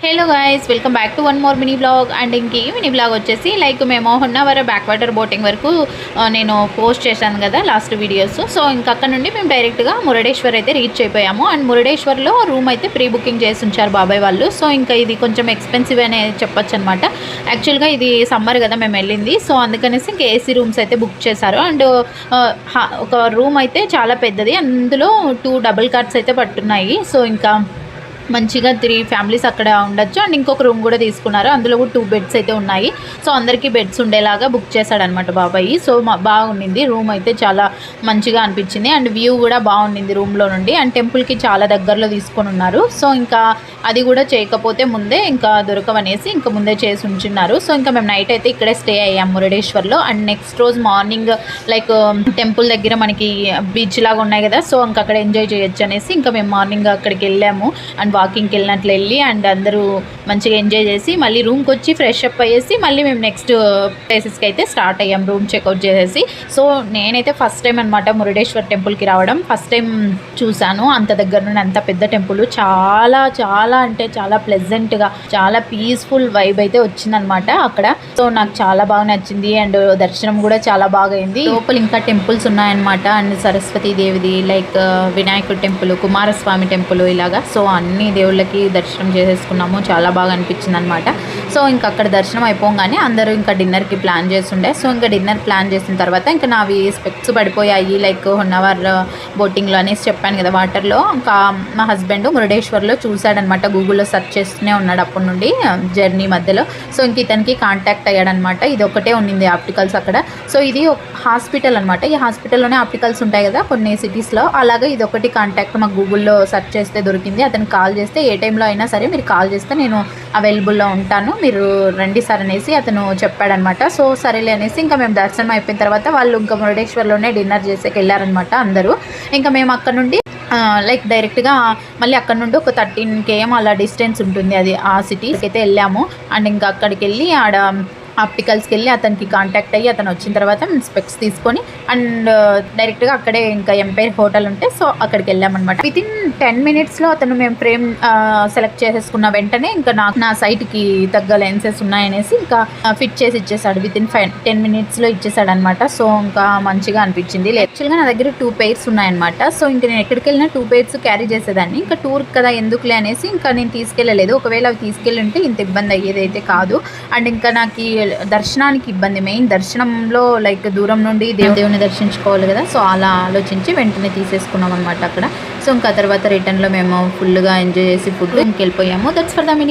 Hello guys, welcome back to one more mini blog. And ఇంక ఈ mini blog వచ్చేసి like మేము Honnavar back water boating వరకు నేను పోస్ట్ చేశాను కదా లాస్ట్ వీడియోస్. సో ఇంకా అక్కడ నుండి మేము డైరెక్ట్గా మురుడేశ్వర్ అయితే రీచ్ అయిపోయాము. అండ్ మురుడేశ్వర్లో రూమ్ అయితే ప్రీ బుకింగ్ చేసి ఉంచారు బాబాయ్ వాళ్ళు. సో ఇంకా ఇది కొంచెం ఎక్స్పెన్సివ్ అనే చెప్పొచ్చు అనమాట. యాక్చువల్గా ఇది సమ్మర్ కదా మేము వెళ్ళింది, సో అందుకనేసి ఇంకా ఏసీ రూమ్స్ అయితే బుక్ చేశారు. అండ్ ఒక రూమ్ అయితే చాలా పెద్దది, అందులో 2 డబుల్ కార్డ్స్ అయితే పట్టున్నాయి. సో ఇంకా మంచిగా 3 ఫ్యామిలీస్ అక్కడ ఉండొచ్చు. అండ్ ఇంకొక రూమ్ కూడా తీసుకున్నారు, అందులో కూడా 2 బెడ్స్ అయితే ఉన్నాయి. సో అందరికీ బెడ్స్ ఉండేలాగా బుక్ చేశాడనమాట బాబాయ్. సో బాగుండింది రూమ్ అయితే, చాలా మంచిగా అనిపించింది. అండ్ వ్యూ కూడా బాగుండింది రూమ్లో నుండి. అండ్ టెంపుల్కి చాలా దగ్గరలో తీసుకొని ఉన్నారు. సో ఇంకా అది కూడా చేయకపోతే ముందే ఇంకా దొరకవనేసి ఇంకా ముందే చేసి ఉంచున్నారు. సో ఇంకా మేము నైట్ అయితే ఇక్కడే స్టే అయ్యాం మురుడేశ్వర్లో. అండ్ నెక్స్ట్ రోజు మార్నింగ్ లైక్ టెంపుల్ దగ్గర మనకి బీచ్ లాగా ఉన్నాయి కదా, సో ఇంకా అక్కడ ఎంజాయ్ చేయొచ్చు అనేసి ఇంకా మేము మార్నింగ్ అక్కడికి వెళ్ళాము. అండ్ వాకింగ్కి వెళ్ళినట్లు వెళ్ళి అండ్ అందరూ మంచిగా ఎంజాయ్ చేసి మళ్ళీ రూమ్కి వచ్చి ఫ్రెష్ అప్ అయ్యేసి మళ్ళీ మేము నెక్స్ట్ ప్లేసెస్కి అయితే స్టార్ట్ అయ్యాం రూమ్ చెక్అవుట్ చేసేసి. సో నేనైతే ఫస్ట్ టైం అనమాట మురుడేశ్వర్ టెంపుల్కి రావడం. ఫస్ట్ టైం చూశాను అంత దగ్గర నుండి, అంత పెద్ద టెంపుల్. చాలా చాలా అంటే చాలా ప్లెజెంట్గా, చాలా పీస్ఫుల్ వైబ్ అయితే వచ్చిందనమాట అక్కడ. సో నాకు చాలా బాగా నచ్చింది. అండ్ దర్శనం కూడా చాలా బాగా అయింది. లోపల ఇంకా టెంపుల్స్ ఉన్నాయన్నమాట. అండ్ సరస్వతి దేవిది, లైక్ వినాయకుడి టెంపుల్, కుమారస్వామి టెంపుల్, ఇలాగా. సో అన్ని దేవుళ్ళకి దర్శనం చేసేసుకున్నాము. చాలా బాగా అనిపించింది అనమాట. సో ఇంకా అక్కడ దర్శనం అయిపోగానే అందరూ ఇంకా డిన్నర్కి ప్లాన్ చేస్తుండే. సో ఇంకా డిన్నర్ ప్లాన్ చేసిన తర్వాత ఇంకా నావి స్పెక్ట్స్ పడిపోయాయి లైక్ హొన్నావర్ బోటింగ్లో అనేసి చెప్పాను కదా వాటర్లో. ఇంకా మా హస్బెండ్ మురుడేశ్వర్లో చూశాడనమాట, గూగుల్లో సెర్చ్ చేస్తూనే ఉన్నాడు అప్పటి నుండి జర్నీ మధ్యలో. సో ఇంక ఇతనికి కాంటాక్ట్ అయ్యాడనమాట. ఇది ఒకటే ఉండింది ఆప్టికల్స్ అక్కడ. సో ఇది హాస్పిటల్ అనమాట. ఈ హాస్పిటల్లోనే ఆప్టికల్స్ ఉంటాయి కదా కొన్ని సిటీస్లో, అలాగే ఇది ఒకటి కాంటాక్ట్ మాకు గూగుల్లో సెర్చ్ చేస్తే దొరికింది. అతనికి కాల్ చేస్తే ఏ టైంలో అయినా సరే మీరు కాల్ చేస్తే నేను అవైలబుల్లో ఉంటాను, మీరు రండి సార్ అనేసి అతను చెప్పాడనమాట. సో సరేలే అనేసి ఇంకా మేము దర్శనం అయిపోయిన తర్వాత వాళ్ళు ఇంకా మురుడేశ్వర్లోనే డిన్నర్ చేసేకి వెళ్ళారనమాట అందరూ. ఇంకా మేము అక్కడ నుండి లైక్ డైరెక్ట్గా మళ్ళీ అక్కడ నుండి ఒక 13 km అలా డిస్టెన్స్ ఉంటుంది అది ఆ సిటీస్కి అయితే వెళ్ళాము. అండ్ ఇంకా అక్కడికి వెళ్ళి ఆడ ఆప్టికల్స్కి వెళ్ళి అతనికి కాంటాక్ట్ అయ్యి అతను వచ్చిన తర్వాత స్పెక్స్ తీసుకొని అండ్ డైరెక్ట్గా అక్కడే ఇంకా ఎంపైర్ హోటల్ ఉంటే సో అక్కడికి వెళ్ళామన్నమాట. వితిన్ 10 minutesలో అతను మేము ఫ్రేమ్ సెలెక్ట్ చేసేసుకున్న వెంటనే ఇంకా నా సైట్కి తగ్గ లెన్సెస్ ఉన్నాయనేసి ఇంకా ఫిట్ చేసి ఇచ్చేసాడు. వితిన్ 10 minutesలో ఇచ్చేసాడు అనమాట. సో ఇంకా మంచిగా అనిపించింది. యాక్చువల్గా నా దగ్గర 2 pairs ఉన్నాయన్నమాట. సో ఇంకా నేను ఎక్కడికి వెళ్ళినా 2 pairs క్యారీ చేసేదాన్ని. ఇంకా టూర్ కదా ఎందుకులే అనేసి ఇంకా నేను తీసుకెళ్ళలేదు. ఒకవేళ అవి తీసుకెళ్ళి ఉంటే ఇంత ఇబ్బంది అయ్యేదైతే కాదు. అండ్ ఇంకా నాకు దర్శనానికి ఇబ్బంది, మెయిన్ దర్శనంలో లైక్ దూరం నుండి దేవుని దర్శించుకోవాలి కదా. సో అలా ఆలోచించి వెంటనే తీసేసుకున్నాం అనమాట అక్కడ. సో ఇంకా తర్వాత రిటర్న్లో మేము ఫుల్గా ఎంజాయ్ చేసి ఫుడ్ ఇంకెళ్ళిపోయాము. That's for the mini.